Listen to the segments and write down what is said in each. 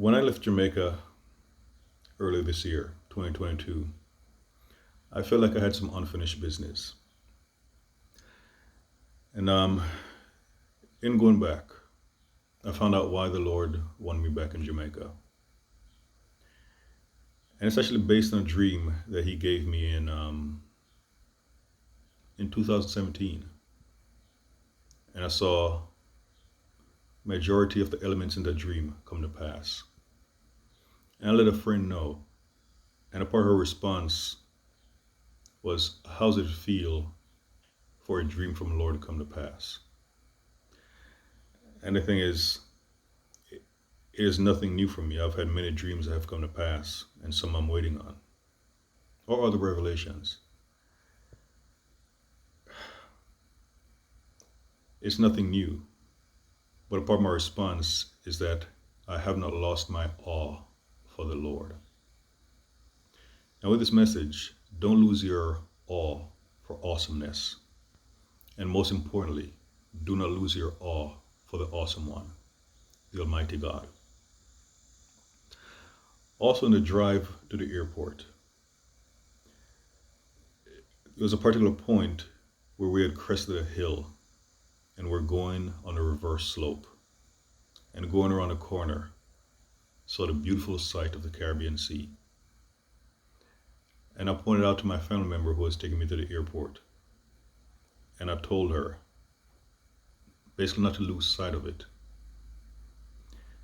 When I left Jamaica earlier this year, 2022, I felt like I had some unfinished business. And in going back, I found out why the Lord wanted me back in Jamaica. And it's actually based on a dream that He gave me in 2017. And I saw majority of the elements in that dream come to pass. And I let a friend know. And a part of her response was, how does it feel for a dream from the Lord to come to pass? And the thing is, it is nothing new for me. I've had many dreams that have come to pass, and some I'm waiting on, or other revelations. It's nothing new, but a part of my response is that I have not lost my awe for the Lord. Now with this message, don't lose your awe for awesomeness. And most importantly, do not lose your awe for the awesome one, the Almighty God. Also, in the drive to the airport, there was a particular point where we had crested a hill and we're going on a reverse slope, and going around a corner saw the beautiful sight of the Caribbean Sea. And I pointed out to my family member who was taking me to the airport, and I told her basically not to lose sight of it.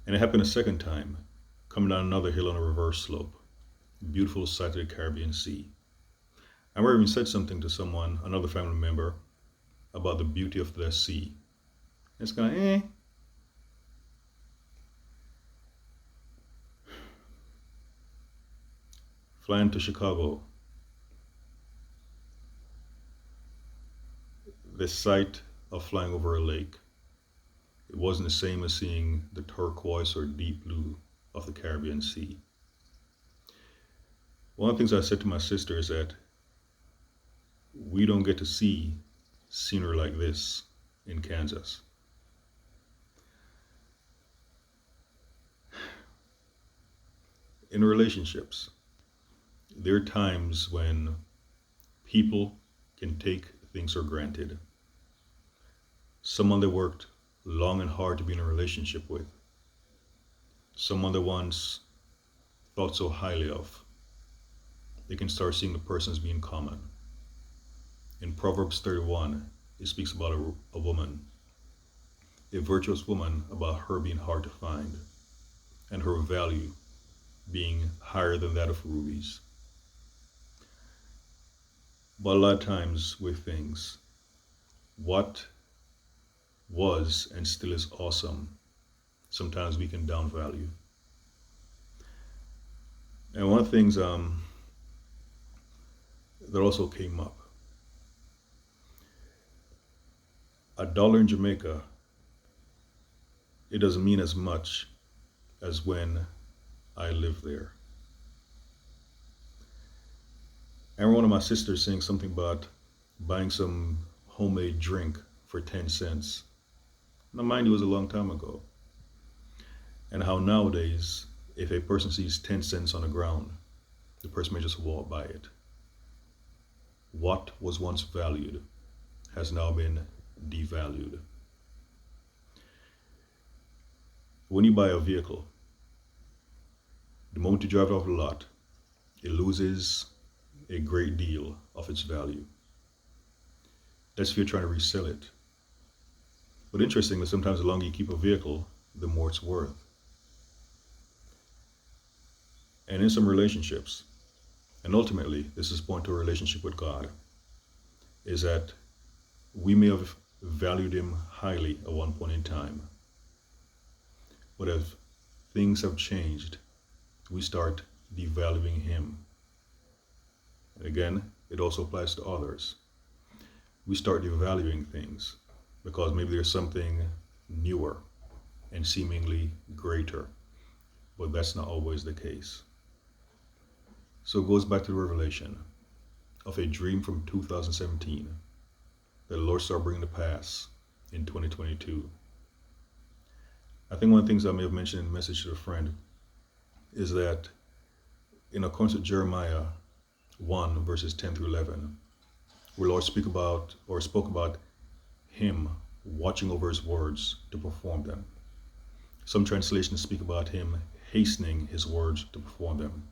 And it happened a second time, coming down another hill on a reverse slope, beautiful sight of the Caribbean Sea. I remember even said something to someone, another family member, about the beauty of the sea. It's kind of Flying to Chicago, the sight of flying over a lake, it wasn't the same as seeing the turquoise or deep blue of the Caribbean Sea. One of the things I said to my sister is that we don't get to see scenery like this in Kansas. In relationships, there are times when people can take things for granted. Someone they worked long and hard to be in a relationship with, someone they once thought so highly of, they can start seeing the person as being common. In Proverbs 31, it speaks about a woman, a virtuous woman, about her being hard to find and her value being higher than that of rubies. But a lot of times with things, what was and still is awesome, sometimes we can downvalue. And one of the things that also came up, $1 in Jamaica, it doesn't mean as much as when I lived there. I remember one of my sisters saying something about buying some homemade drink for 10 cents. Now, mind you, it was a long time ago. And how nowadays, if a person sees 10 cents on the ground, the person may just walk by it. What was once valued has now been devalued. When you buy a vehicle, the moment you drive it off the lot, it loses a great deal of its value. That's if you're trying to resell it. But interestingly, sometimes the longer you keep a vehicle, the more it's worth. And in some relationships, and ultimately this is point to a relationship with God, is that we may have valued Him highly at one point in time, but as things have changed, we start devaluing Him. And again, it also applies to others. We start devaluing things because maybe there's something newer and seemingly greater, but that's not always the case. So it goes back to the revelation of a dream from 2017 that the Lord started bringing to pass in 2022. I think one of the things I may have mentioned in the message to a friend is that in accordance with Jeremiah 1 verses 10 through 11, where Lord spoke about him watching over his words to perform them. Some translations speak about him hastening his words to perform them.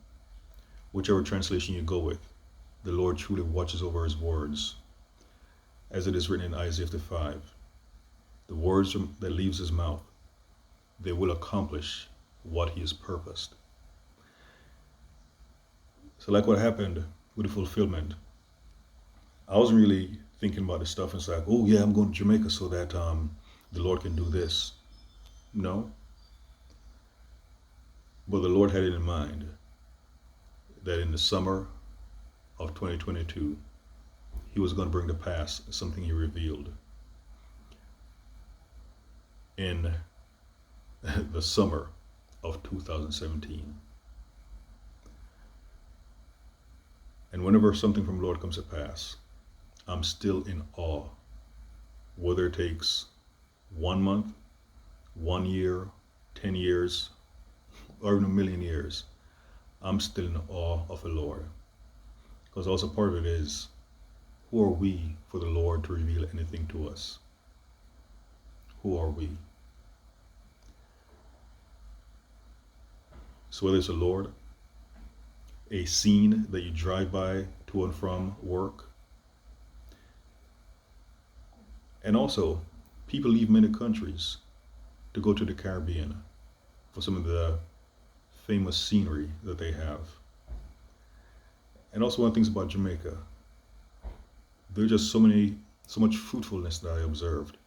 Whichever translation you go with, the Lord truly watches over his words. As it is written in Isaiah 55, the words that leaves his mouth, they will accomplish what he has purposed. So like what happened with the fulfillment, I wasn't really thinking about the stuff. It's like, oh yeah, I'm going to Jamaica so that the Lord can do this. No. But the Lord had it in mind that in the summer of 2022, he was going to bring to pass something he revealed in the summer of 2017. And whenever something from the Lord comes to pass, I'm still in awe. Whether it takes 1 month, 1 year, 10 years, or even 1,000,000 years, I'm still in awe of the Lord. Because also part of it is, who are we for the Lord to reveal anything to us? Who are we? So whether it's the Lord, a scene that you drive by to and from work, and also people leave many countries to go to the Caribbean for some of the famous scenery that they have. And also one of the things about Jamaica, there's just so much fruitfulness that I observed.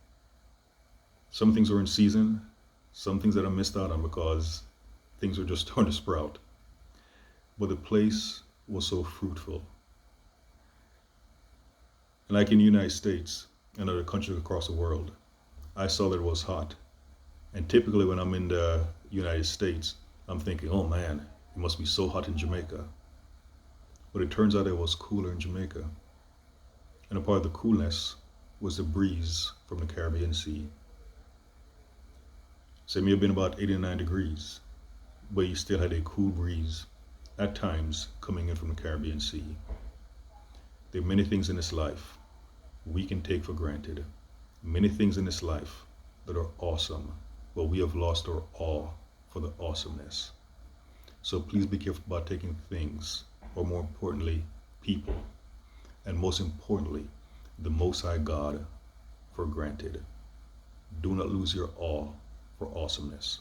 Some things were in season, some things that I missed out on because things were just starting to sprout. But the place was so fruitful. And like in the United States and other countries across the world, I saw that it was hot. And typically when I'm in the United States, I'm thinking, oh man, it must be so hot in Jamaica. But it turns out it was cooler in Jamaica. And a part of the coolness was the breeze from the Caribbean Sea. So it may have been about 89 degrees, but you still had a cool breeze at times coming in from the Caribbean Sea. There are many things in this life we can take for granted. Many things in this life that are awesome, but we have lost our awe for the awesomeness. So please be careful about taking things, or more importantly, people, and most importantly, the Most High God for granted. Do not lose your awe for awesomeness.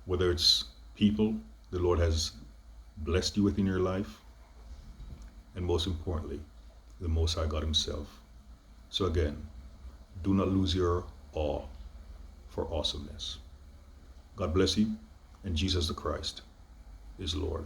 Whether it's people the Lord has blessed you with in your life, and most importantly, the Most High God himself. So again, do not lose your awe for awesomeness. God bless you, and Jesus the Christ is Lord.